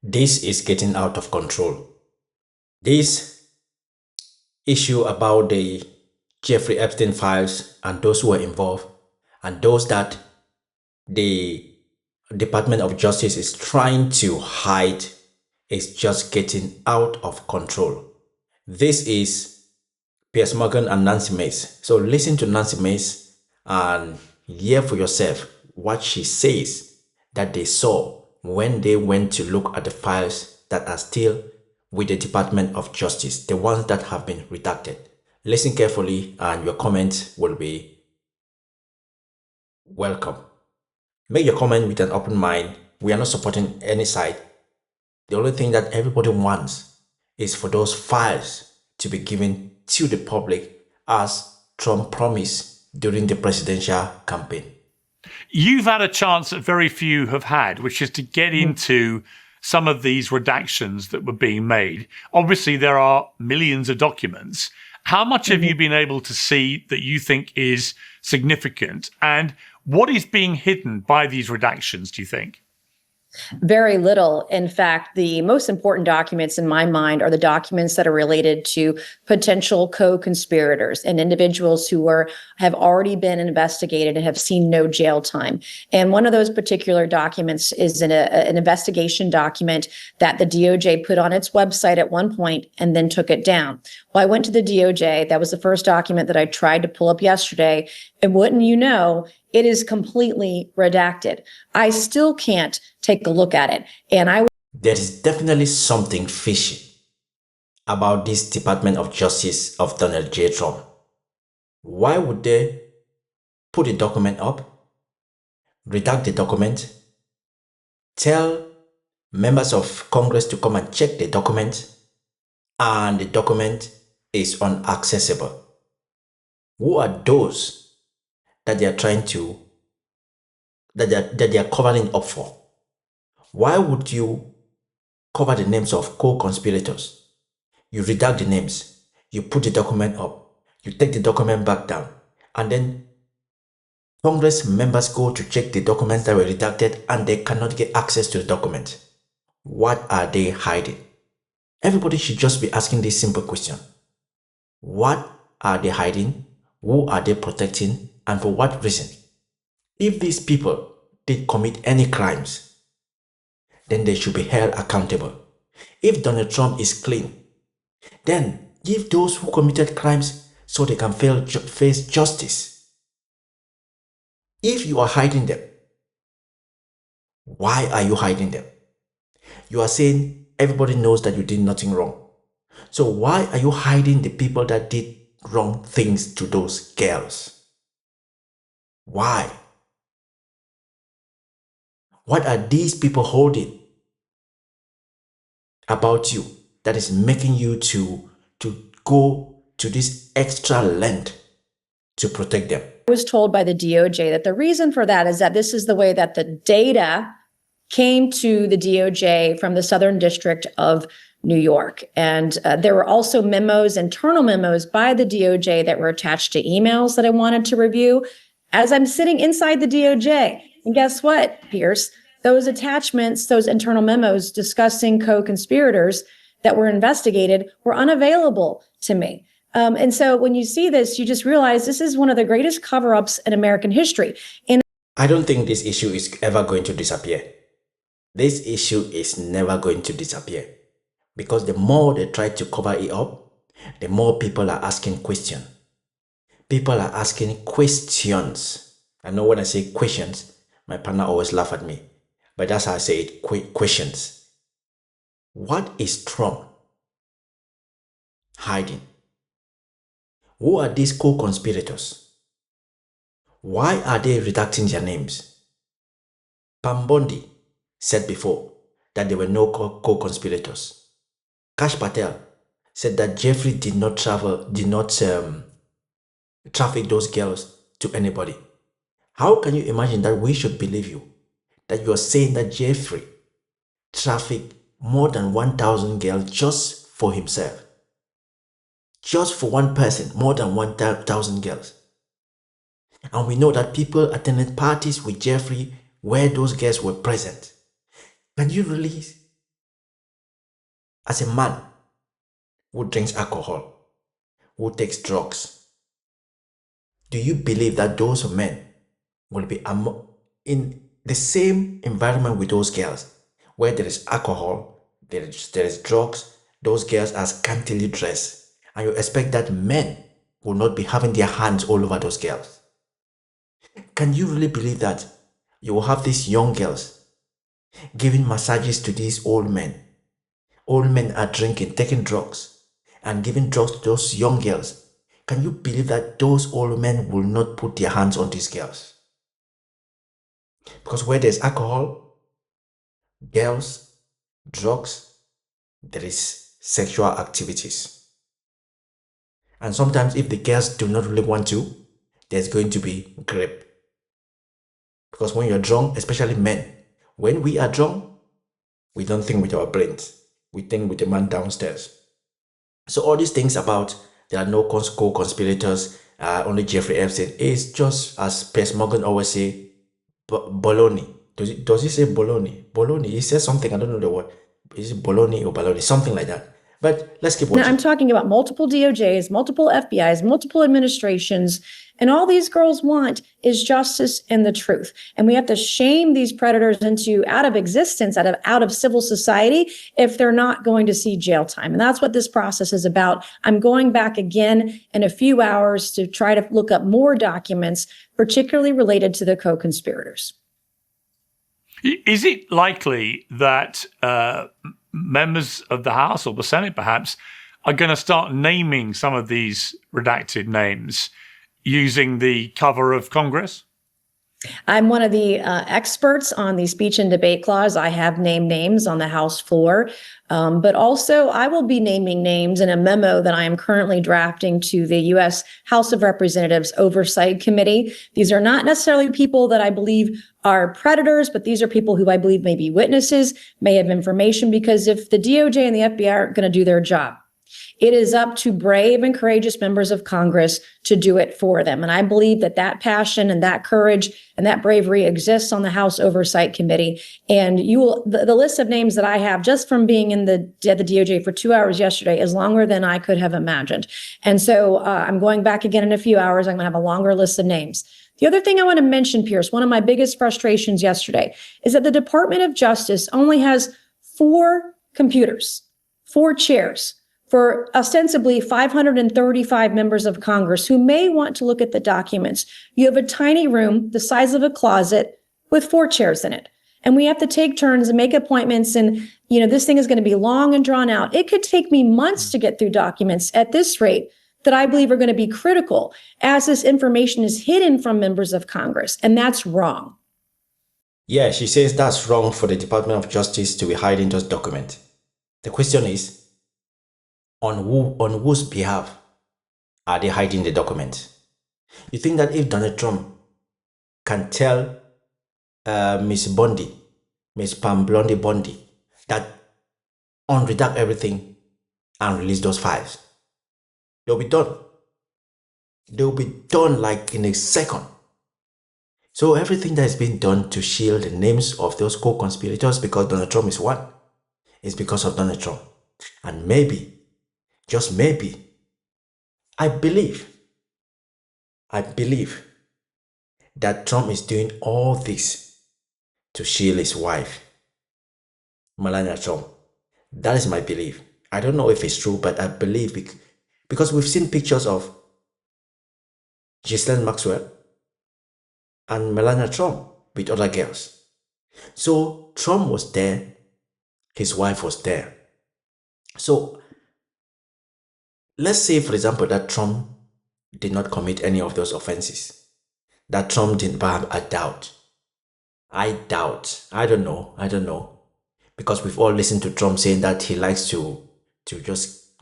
This is getting out of control. This issue about the Jeffrey Epstein files and those who were involved and those that the Department of Justice is trying to hide is just getting out of control. This is Piers Morgan and Nancy Mace. So listen to Nancy Mace and hear for yourself what she says that they saw when they went to look at the files that are still with the Department of Justice, the ones that have been redacted. Listen carefully and your comments will be welcome. Make your comment with an open mind. We are not supporting any side. The only thing that everybody wants is for those files to be given to the public as Trump promised during the presidential campaign. You've had a chance that very few have had, which is to get into some of these redactions that were being made. Obviously, there are millions of documents. How much have you been able to see that you think is significant? And what is being hidden by these redactions, do you think? Very little. In fact, the most important documents in my mind are the documents that are related to potential co-conspirators and individuals who have already been investigated and have seen no jail time. And one of those particular documents is an investigation document that the DOJ put on its website at one point and then took it down. Well, I went to the DOJ. That was the first document that I tried to pull up yesterday. And wouldn't you know, it is completely redacted. I still can't take a look at it. And there is definitely something fishy about this Department of Justice of Donald J. Trump. Why would they put a document up, redact the document, tell members of Congress to come and check the document, and the document is unaccessible? Who are those that they are trying to, that they are covering up for? Why would you cover the names of co-conspirators? You redact the names, you put the document up, you take the document back down, and then Congress members go to check the documents that were redacted and they cannot get access to the document. What are they hiding? Everybody should just be asking this simple question. What are they hiding? Who are they protecting? And for what reason? If these people did commit any crimes, then they should be held accountable. If Donald Trump is clean, then give those who committed crimes so they can face justice. If you are hiding them, why are you hiding them? You are saying everybody knows that you did nothing wrong. So why are you hiding the people that did wrong things to those girls? Why? What are these people holding about you that is making you to go to this extra length to protect them? I was told by the DOJ that the reason for that is that this is the way that the data came to the DOJ from the Southern District of New York. And there were also memos, internal memos by the DOJ that were attached to emails that I wanted to review as I'm sitting inside the DOJ. And guess what, Piers? Those attachments, those internal memos discussing co-conspirators that were investigated were unavailable to me. And so when you see this, you just realize this is one of the greatest cover-ups in American history. And I don't think this issue is ever going to disappear. This issue is never going to disappear, because the more they try to cover it up, the more people are asking questions. People are asking questions. I know when I say questions, my partner always laugh at me, but that's how I say it, questions. What is Trump hiding? Who are these co-conspirators? Why are they redacting their names? Pam Bondi said before that there were no co-conspirators. Kash Patel said that Jeffrey did not traffic those girls to anybody. How can you imagine that we should believe you? That you are saying that Jeffrey trafficked more than 1,000 girls just for himself. Just for one person, more than 1,000 girls. And we know that people attended parties with Jeffrey where those girls were present. Can you really as a man who drinks alcohol, who takes drugs, do you believe that those men will be in the same environment with those girls where there is alcohol, there is drugs, those girls are scantily dressed, and you expect that men will not be having their hands all over those girls? Can you really believe that you will have these young girls giving massages to these old men? Old men are drinking, taking drugs, and giving drugs to those young girls. Can you believe that those old men will not put their hands on these girls? Because where there's alcohol, girls, drugs, there is sexual activities. And sometimes if the girls do not really want to, there's going to be rape. Because when you're drunk, especially men, when we are drunk, we don't think with our brains. We think with the man downstairs. So all these things about there are no co-conspirators, only Jeffrey Epstein, is just, as Piers Morgan always say, baloney. Does he say baloney? Baloney. He says something, I don't know the word. Is it baloney or baloney? Something like that. But let's keep watching. Now, I'm talking about multiple DOJs, multiple FBIs, multiple administrations, and all these girls want is justice and the truth. And we have to shame these predators out of existence, out of civil society, if they're not going to see jail time. And that's what this process is about. I'm going back again in a few hours to try to look up more documents, particularly related to the co-conspirators. Is it likely that members of the House or the Senate, perhaps, are going to start naming some of these redacted names using the cover of Congress? I'm one of the experts on the speech and debate clause. I have named names on the House floor, but also I will be naming names in a memo that I am currently drafting to the U.S. House of Representatives Oversight Committee. These are not necessarily people that I believe are predators, but these are people who I believe may be witnesses, may have information, because if the DOJ and the FBI aren't going to do their job, it is up to brave and courageous members of Congress to do it for them. And I believe that passion and that courage and that bravery exists on the House Oversight Committee. And the list of names that I have just from being in the DOJ for 2 hours yesterday is longer than I could have imagined. And so I'm going back again in a few hours. I'm going to have a longer list of names. The other thing I want to mention, Piers, one of my biggest frustrations yesterday is that the Department of Justice only has 4 computers, 4 chairs, for ostensibly 535 members of Congress who may want to look at the documents. You have a tiny room the size of a closet with 4 chairs in it. And we have to take turns and make appointments. And, this thing is going to be long and drawn out. It could take me months to get through documents at this rate that I believe are going to be critical as this information is hidden from members of Congress. And that's wrong. Yeah, she says that's wrong for the Department of Justice to be hiding those documents. The question is, on whose behalf are they hiding the documents? You think that if Donald Trump can tell Miss Pam Blondie Bondi, that unredact everything and release those files, they'll be done. They'll be done like in a second. So everything that is being done to shield the names of those co-conspirators, because Donald Trump is one, is because of Donald Trump. And maybe, just maybe, I believe that Trump is doing all this to shield his wife, Melania Trump. That is my belief. I don't know if it's true, but I believe because we've seen pictures of Ghislaine Maxwell and Melania Trump with other girls. So Trump was there, his wife was there. So let's say, for example, that Trump did not commit any of those offenses. That Trump didn't have a doubt. I doubt. I don't know. Because we've all listened to Trump saying that he likes to just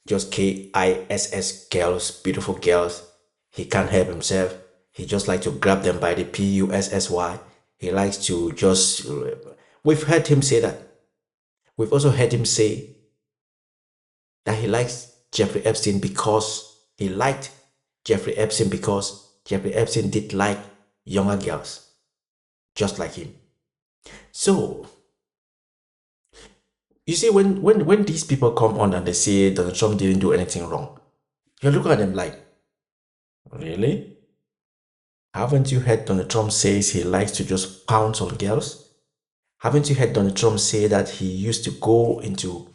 KISS girls, beautiful girls. He can't help himself. He just likes to grab them by the PUSSY. He likes to just... We've heard him say that. We've also heard him say that he likes Jeffrey Epstein because he liked Jeffrey Epstein because Jeffrey Epstein did like younger girls, just like him. So, You see, when these people come on and they say Donald Trump didn't do anything wrong, you're looking at them like, really? Haven't you heard Donald Trump says he likes to just pounce on girls? Haven't you heard Donald Trump say that he used to go into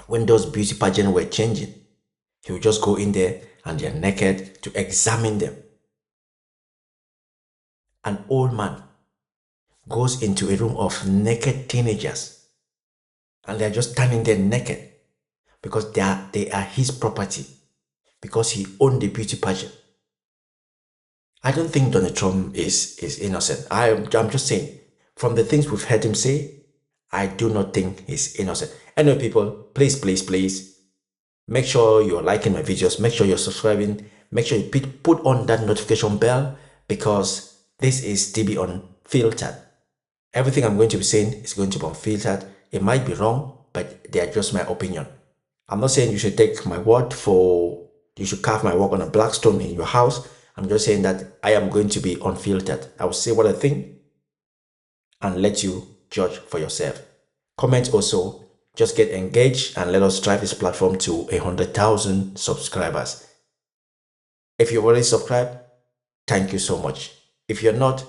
when those beauty pageants were changing? He would just go in there and they're naked to examine them. An old man goes into a room of naked teenagers and they're just standing there naked because they are his property, because he owned the beauty pageant. I don't think Donald Trump is innocent. I'm just saying, from the things we've heard him say, I do not think he's innocent. Anyway, people, please, make sure you're liking my videos, make sure you're subscribing, make sure you put on that notification bell, because this is TB Unfiltered. Everything I'm going to be saying is going to be unfiltered. It might be wrong, but they are just my opinion. I'm not saying you should take my word you should carve my work on a black stone in your house. I'm just saying that I am going to be unfiltered. I will say what I think and let you judge for yourself. Comment also. Just get engaged and let us drive this platform to 100,000 subscribers. If you've already subscribed, thank you so much. If you've not,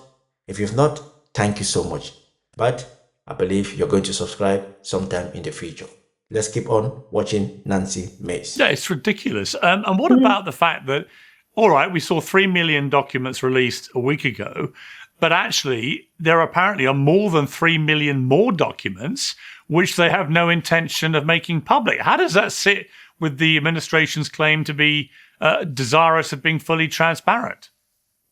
thank you so much. But I believe you're going to subscribe sometime in the future. Let's keep on watching Nancy Mace. Yeah, it's ridiculous. And what about the fact that, all right, we saw 3 million documents released a week ago, but actually there apparently are more than 3 million more documents which they have no intention of making public. How does that sit with the administration's claim to be desirous of being fully transparent?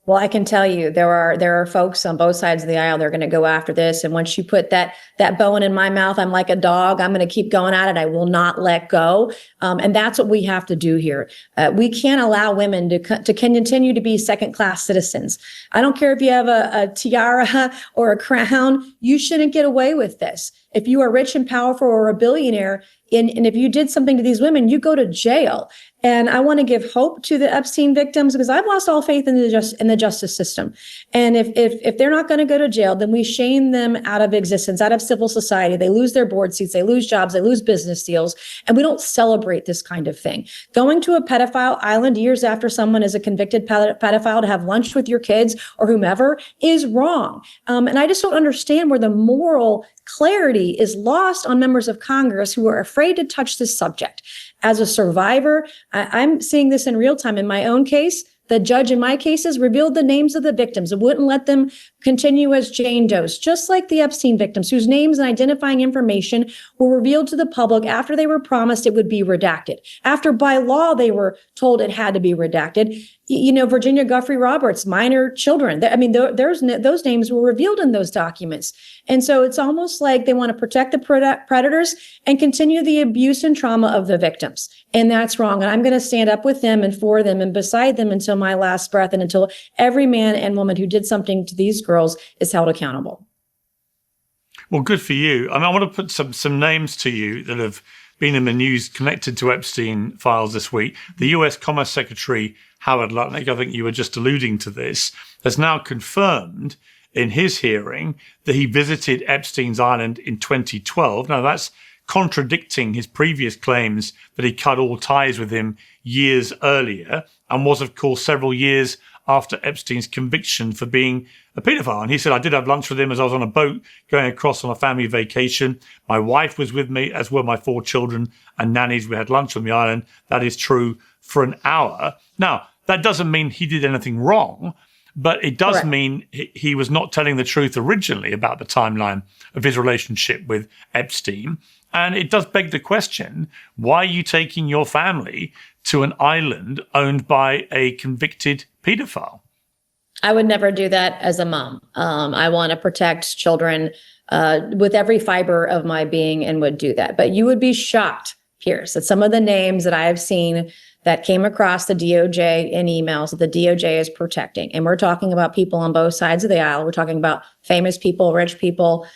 Well, I can tell you there are folks on both sides of the aisle that are going to go after this. And once you put that bone in my mouth, I'm like a dog. I'm going to keep going at it. I will not let go. And that's what we have to do here. We can't allow women to continue to be second-class citizens. I don't care if you have a tiara or a crown. You shouldn't get away with this. If you are rich and powerful or a billionaire, and if you did something to these women, you go to jail. And I want to give hope to the Epstein victims, because I've lost all faith in the justice system. And if they're not going to go to jail, then we shame them out of existence, out of civil society. They lose their board seats, they lose jobs, they lose business deals, and we don't celebrate this kind of thing. Going to a pedophile island years after someone is a convicted pedophile to have lunch with your kids or whomever is wrong. And I just don't understand where the moral clarity is lost on members of Congress who are afraid to touch this subject. As a survivor, I'm seeing this in real time. In my own case, the judge in my cases revealed the names of the victims and wouldn't let them continue as Jane Does, just like the Epstein victims, whose names and identifying information were revealed to the public after they were promised it would be redacted. After by law, they were told it had to be redacted. You know, Virginia Guffrey Roberts, minor children. I mean, those names were revealed in those documents. And so it's almost like they want to protect the predators and continue the abuse and trauma of the victims. And that's wrong. And I'm going to stand up with them and for them and beside them until my last breath, and until every man and woman who did something to these girls is held accountable. Well, good for you. I mean, I want to put some names to you that have been in the news connected to Epstein files this week. The US Commerce Secretary, Howard Lutnick, I think you were just alluding to this, has now confirmed in his hearing that he visited Epstein's island in 2012. Now, that's contradicting his previous claims that he cut all ties with him years earlier, and was, of course, several years after Epstein's conviction for being a paedophile. And he said, I did have lunch with him as I was on a boat going across on a family vacation. My wife was with me, as were my 4 children and nannies. We had lunch on the island. That is true for an hour. Now, that doesn't mean he did anything wrong, but it does mean he was not telling the truth originally about the timeline of his relationship with Epstein. And it does beg the question, why are you taking your family to an island owned by a convicted pedophile? I would never do that as a mom. I want to protect children with every fiber of my being, and would do that. But you would be shocked, Piers, that some of the names that I have seen that came across the DOJ in emails that the DOJ is protecting. And we're talking about people on both sides of the aisle. We're talking about famous people, rich people,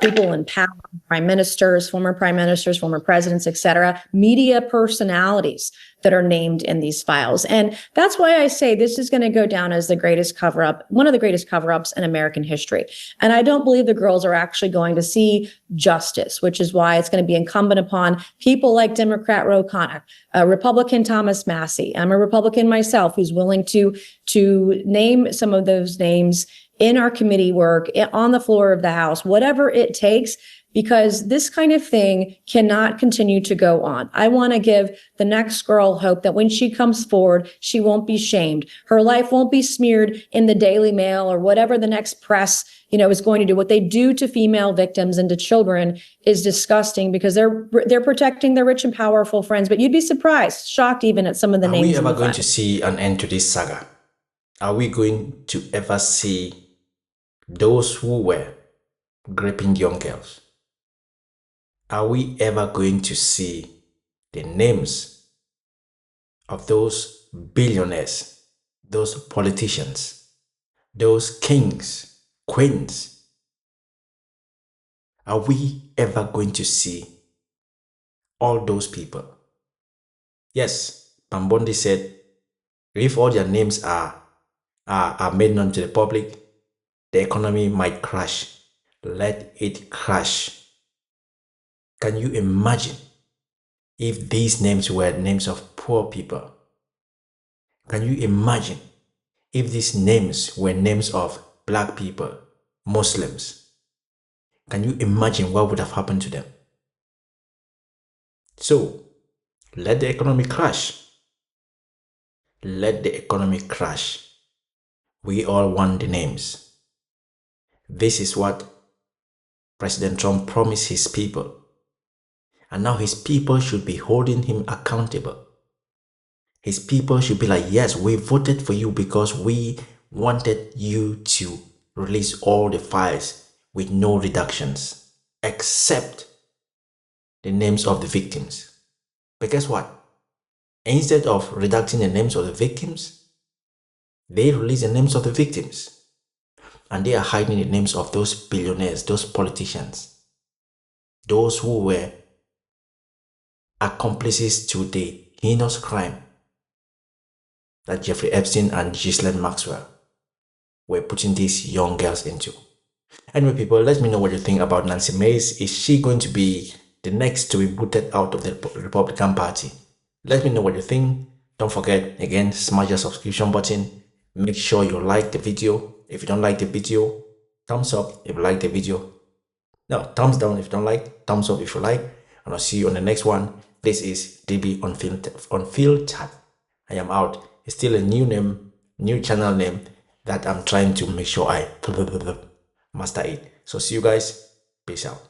people in power, prime ministers, former presidents, etc., media personalities that are named in these files. And that's why I say this is going to go down as the greatest cover-up, one of the greatest cover-ups in American history. And I don't believe the girls are actually going to see justice, which is why it's going to be incumbent upon people like Democrat Ro Khanna, Republican Thomas Massey. I'm a Republican myself who's willing to name some of those names in our committee work, on the floor of the House, whatever it takes, because this kind of thing cannot continue to go on. I want to give the next girl hope that when she comes forward, she won't be shamed. Her life won't be smeared in the Daily Mail or whatever the next press, is going to do. What they do to female victims and to children is disgusting, because they're protecting their rich and powerful friends. But you'd be surprised, shocked even at some of the names. Are we ever going to see an end to this saga? Are we going to ever see those who were raping young girls? Are we ever going to see the names of those billionaires, those politicians, those kings, queens? Are we ever going to see all those people? Yes, Pambondi said, if all their names are made known to the public, the economy might crash. Let it crash. Can you imagine if these names were names of poor people? Can you imagine if these names were names of black people, Muslims? Can you imagine what would have happened to them? So, let the economy crash. Let the economy crash. We all want the names. This is what President Trump promised his people. And now his people should be holding him accountable. His people should be like, yes, we voted for you because we wanted you to release all the files with no reductions, except the names of the victims. But guess what? Instead of reducing the names of the victims, they release the names of the victims. And they are hiding the names of those billionaires, those politicians, those who were accomplices to the heinous crime that Jeffrey Epstein and Ghislaine Maxwell were putting these young girls into. Anyway, people, let me know what you think about Nancy Mace. Is she going to be the next to be booted out of the Republican Party? Let me know what you think. Don't forget, again, smash the subscription button. Make sure you like the video. If you don't like the video, thumbs up if you like the video. No, thumbs down if you don't like, thumbs up if you like. And I'll see you on the next one. This is DB Unfiltered. I am out. It's still a new name, new channel name that I'm trying to make sure I master it. So see you guys. Peace out.